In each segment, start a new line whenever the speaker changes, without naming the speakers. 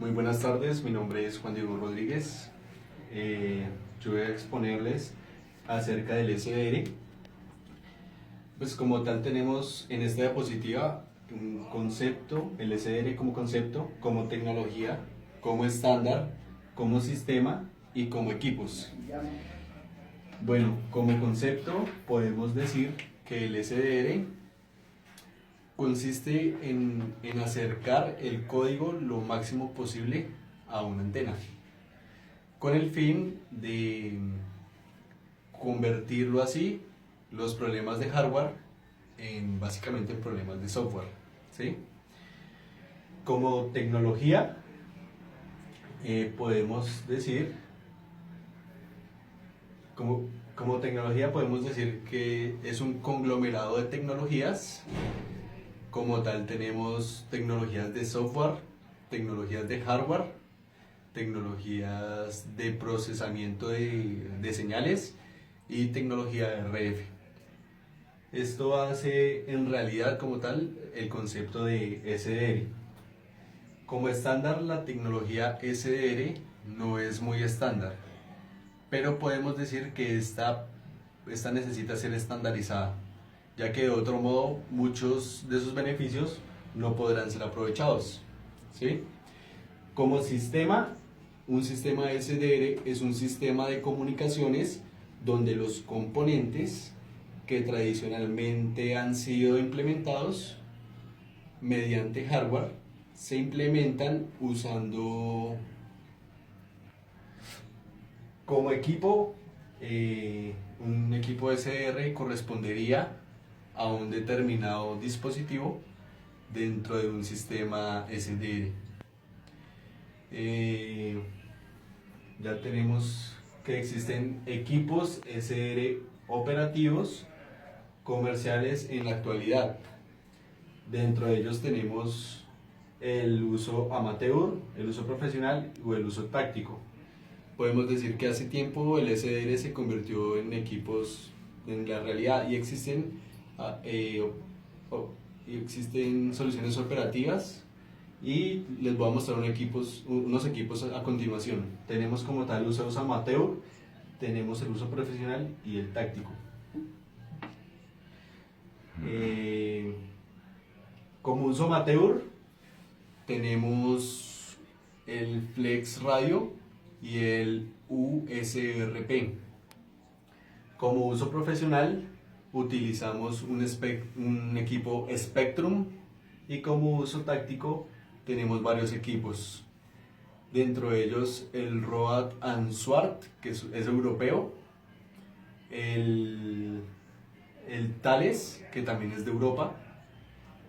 Muy buenas tardes, mi nombre es Juan Diego Rodríguez. Yo voy a exponerles acerca del SDR. Pues como tal tenemos en esta diapositiva un concepto, el SDR como concepto, como tecnología, como estándar, como sistema y como equipos. Bueno, como concepto podemos decir que el SDR consiste en acercar el código lo máximo posible a una antena, con el fin de convertirlo así, los problemas de hardware, en básicamente problemas de software, ¿sí? Como tecnología, podemos decir, como, como tecnología podemos decir que es un conglomerado de tecnologías. Como tal tenemos tecnologías de software, tecnologías de hardware, tecnologías de procesamiento de señales y tecnología de RF. Esto hace en realidad como tal el concepto de SDR. Como estándar, la tecnología SDR no es muy estándar, pero podemos decir que esta necesita ser estandarizada, ya que de otro modo muchos de sus beneficios no podrán ser aprovechados, ¿sí? Como sistema, un sistema SDR es un sistema de comunicaciones donde los componentes que tradicionalmente han sido implementados mediante hardware se implementan usando como equipo. Un equipo SDR correspondería a un determinado dispositivo dentro de un sistema SDR. Ya tenemos que existen equipos SDR operativos comerciales en la actualidad. Dentro de ellos tenemos el uso amateur, el uso profesional o el uso táctico. Podemos decir que hace tiempo el SDR se convirtió en equipos en la realidad y existen soluciones operativas, y les voy a mostrar unos equipos a continuación. Tenemos como tal el uso amateur, tenemos el uso profesional y el táctico. Como uso amateur tenemos el Flex Radio y el USRP. Como uso profesional utilizamos un equipo Spectrum, y como uso táctico tenemos varios equipos. Dentro de ellos el Road and Swart, que es europeo, el Thales, que también es de Europa.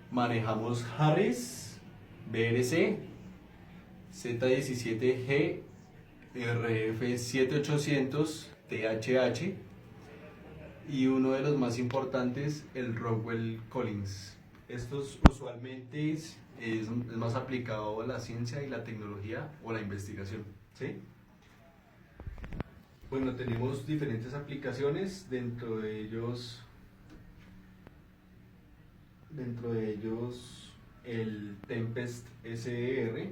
Manejamos Harris, BRC, Z17G, RF7800, THH, y uno de los más importantes, el Rockwell Collins. Estos usualmente es más aplicado a la ciencia y la tecnología o la investigación, ¿sí? Bueno, tenemos diferentes aplicaciones, dentro de ellos el Tempest SDR.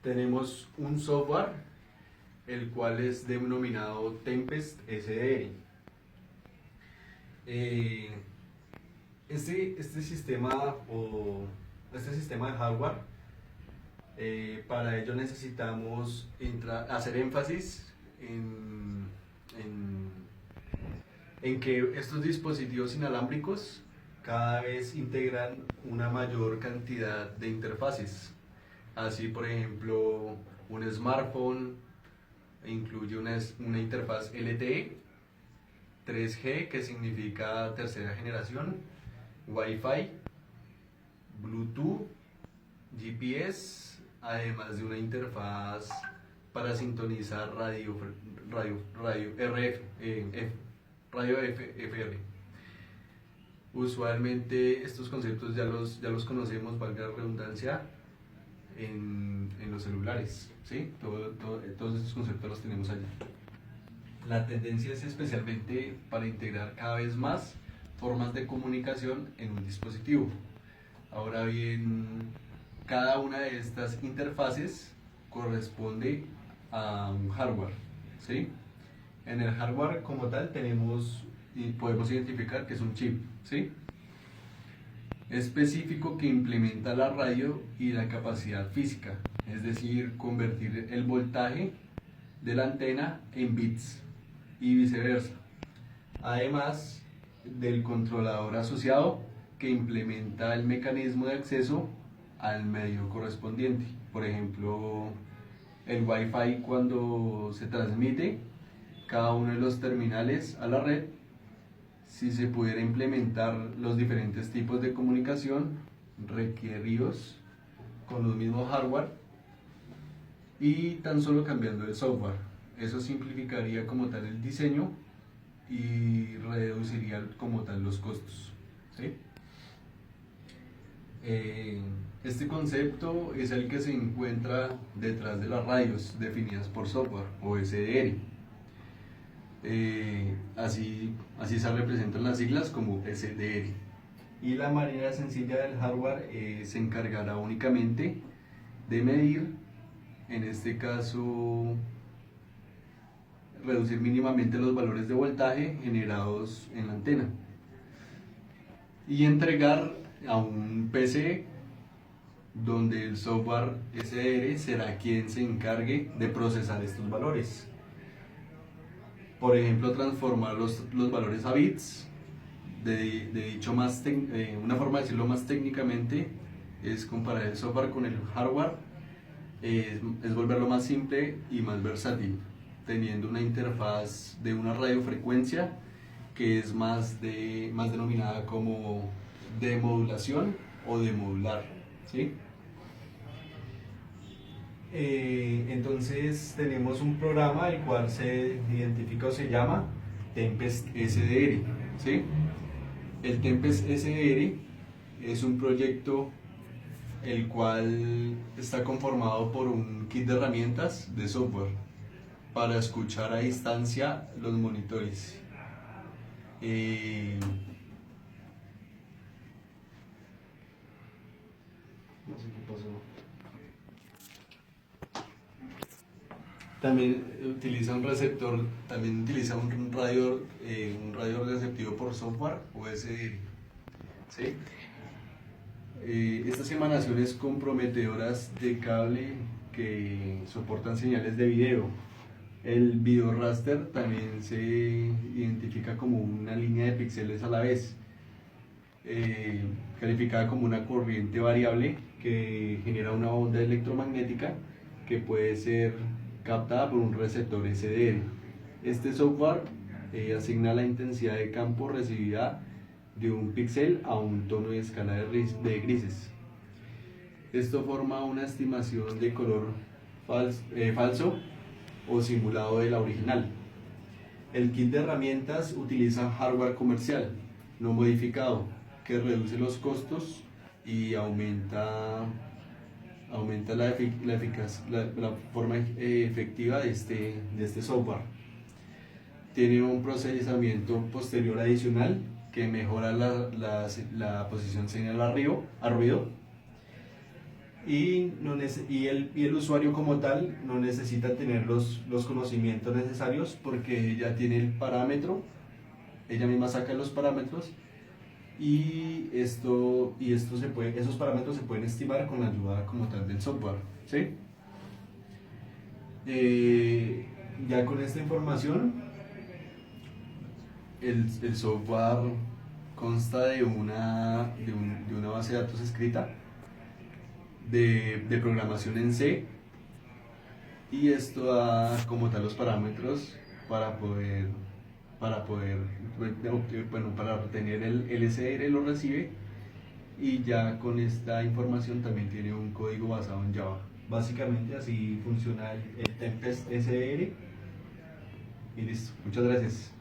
Tenemos un software el cual es denominado Tempest SDR. Este sistema de hardware, para ello necesitamos hacer énfasis en que estos dispositivos inalámbricos cada vez integran una mayor cantidad de interfaces. Así, por ejemplo, un smartphone incluye una interfaz LTE, 3G, que significa tercera generación, Wi-Fi, Bluetooth, GPS, además de una interfaz para sintonizar radio FR. Usualmente estos conceptos ya los conocemos, valga la redundancia, en los celulares, ¿sí? Todos estos conceptos los tenemos allá. La tendencia es especialmente para integrar cada vez más formas de comunicación en un dispositivo. Ahora bien, cada una de estas interfaces corresponde a un hardware, ¿sí? En el hardware como tal tenemos y podemos identificar que es un chip, ¿sí? Específico que implementa la radio y la capacidad física, es decir, convertir el voltaje de la antena en bits y viceversa. Además del controlador asociado que implementa el mecanismo de acceso al medio correspondiente. Por ejemplo, el Wi-Fi cuando se transmite cada uno de los terminales a la red, si se pudiera implementar los diferentes tipos de comunicación requeridos con los mismos hardware y tan solo cambiando el software. Eso simplificaría como tal el diseño y reduciría como tal los costos, ¿sí? Este concepto es el que se encuentra detrás de las radios definidas por software o SDR. Así se representan las siglas como SDR. Y la manera sencilla del hardware se encargará únicamente de medir, en este caso, reducir mínimamente los valores de voltaje generados en la antena y entregar a un PC donde el software SDR será quien se encargue de procesar estos valores. Por ejemplo, transformar los valores a bits. Una forma de decirlo más técnicamente es comparar el software con el hardware, es volverlo más simple y más versátil, teniendo una interfaz de una radiofrecuencia que es más denominada como demodulación o demodular, ¿sí? Entonces tenemos un programa el cual se identifica o se llama Tempest SDR, ¿sí? El Tempest SDR es un proyecto el cual está conformado por un kit de herramientas de software para escuchar a distancia los monitores. No sé qué pasó. También utiliza un receptor, también utiliza un radio receptivo por software USB, ¿sí? Estas emanaciones comprometedoras de cable que soportan señales de video. El video raster también se identifica como una línea de píxeles a la vez, calificada como una corriente variable que genera una onda electromagnética que puede ser captada por un receptor SDR. Este software asigna la intensidad de campo recibida de un píxel a un tono de escala de grises. Esto forma una estimación de color falso o simulado de la original. El kit de herramientas utiliza hardware comercial, no modificado, que reduce los costos y aumenta la forma efectiva de este software. Tiene un procesamiento posterior adicional que mejora la posición señal a ruido y el usuario como tal no necesita tener los conocimientos necesarios porque ya tiene el parámetro, ella misma saca los parámetros y esos parámetros se pueden estimar con la ayuda como tal del software, ¿sí? Ya con esta información el software consta de una base de datos escrita de programación en C y esto da como tal los parámetros para obtener el LSR, lo recibe y ya con esta información también tiene un código basado en Java. Básicamente así funciona el Tempest SDR y listo. Muchas gracias.